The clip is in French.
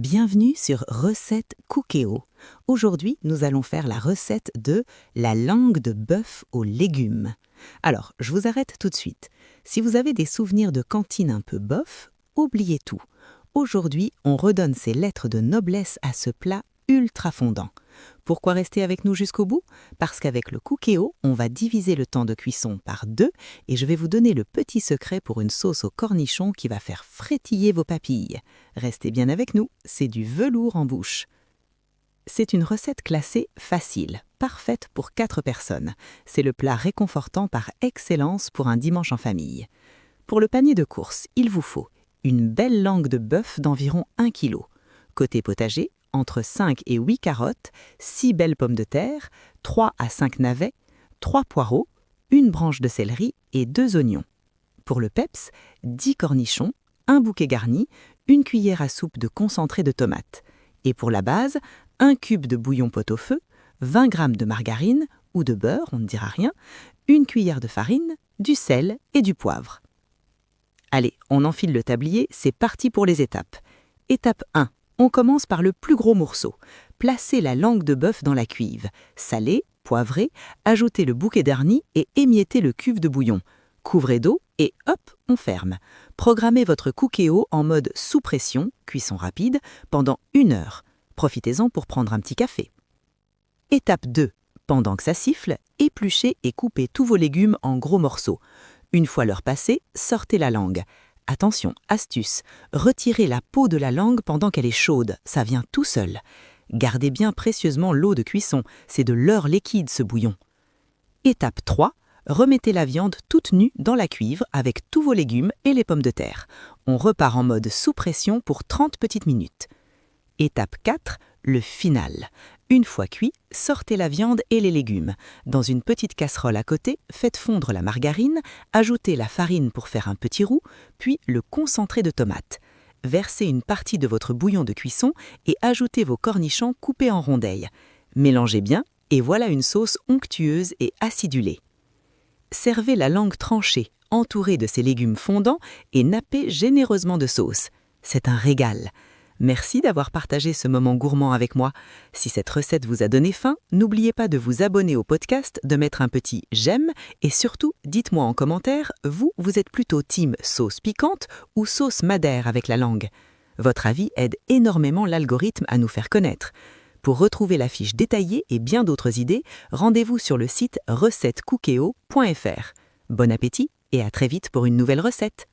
Bienvenue sur Recette Cookéo. Aujourd'hui, nous allons faire la recette de la langue de bœuf aux légumes. Alors, je vous arrête tout de suite. Si vous avez des souvenirs de cantine un peu bof, oubliez tout. Aujourd'hui, on redonne ses lettres de noblesse à ce plat ultra fondant. Pourquoi rester avec nous jusqu'au bout? Parce qu'avec le Cookéo, on va diviser le temps de cuisson par 2 et je vais vous donner le petit secret pour une sauce aux cornichons qui va faire frétiller vos papilles. Restez bien avec nous, c'est du velours en bouche. C'est une recette classée facile, parfaite pour 4 personnes. C'est le plat réconfortant par excellence pour un dimanche en famille. Pour le panier de courses, il vous faut une belle langue de bœuf d'environ 1 kg. Côté potager, entre 5 et 8 carottes, 6 belles pommes de terre, 3 à 5 navets, 3 poireaux, une branche de céleri et 2 oignons. Pour le peps, 10 cornichons, un bouquet garni, une cuillère à soupe de concentré de tomate. Et pour la base, un cube de bouillon pot-au-feu, 20 g de margarine ou de beurre, on ne dira rien, une cuillère de farine, du sel et du poivre. Allez, on enfile le tablier, c'est parti pour les étapes. Étape 1. On commence par le plus gros morceau. Placez la langue de bœuf dans la cuive. Salez, poivrez, ajoutez le bouquet garni et émiettez le cuve de bouillon. Couvrez d'eau et hop, on ferme. Programmez votre Cookéo en mode sous pression, cuisson rapide, pendant 1 heure. Profitez-en pour prendre un petit café. Étape 2. Pendant que ça siffle, épluchez et coupez tous vos légumes en gros morceaux. Une fois l'heure passée, sortez la langue. Attention, astuce, retirez la peau de la langue pendant qu'elle est chaude, ça vient tout seul. Gardez bien précieusement l'eau de cuisson, c'est de l'heure liquide ce bouillon. Étape 3, remettez la viande toute nue dans la cuivre avec tous vos légumes et les pommes de terre. On repart en mode sous pression pour 30 petites minutes. Étape 4, le final. Une fois cuit, sortez la viande et les légumes. Dans une petite casserole à côté, faites fondre la margarine, ajoutez la farine pour faire un petit roux, puis le concentré de tomate. Versez une partie de votre bouillon de cuisson et ajoutez vos cornichons coupés en rondelles. Mélangez bien et voilà une sauce onctueuse et acidulée. Servez la langue tranchée, entourée de ces légumes fondants et nappez généreusement de sauce. C'est un régal. Merci d'avoir partagé ce moment gourmand avec moi. Si cette recette vous a donné faim, n'oubliez pas de vous abonner au podcast, de mettre un petit « j'aime » et surtout, dites-moi en commentaire, vous êtes plutôt team sauce piquante ou sauce madère avec la langue. Votre avis aide énormément l'algorithme à nous faire connaître. Pour retrouver la fiche détaillée et bien d'autres idées, rendez-vous sur le site recettecookeo.fr. Bon appétit et à très vite pour une nouvelle recette.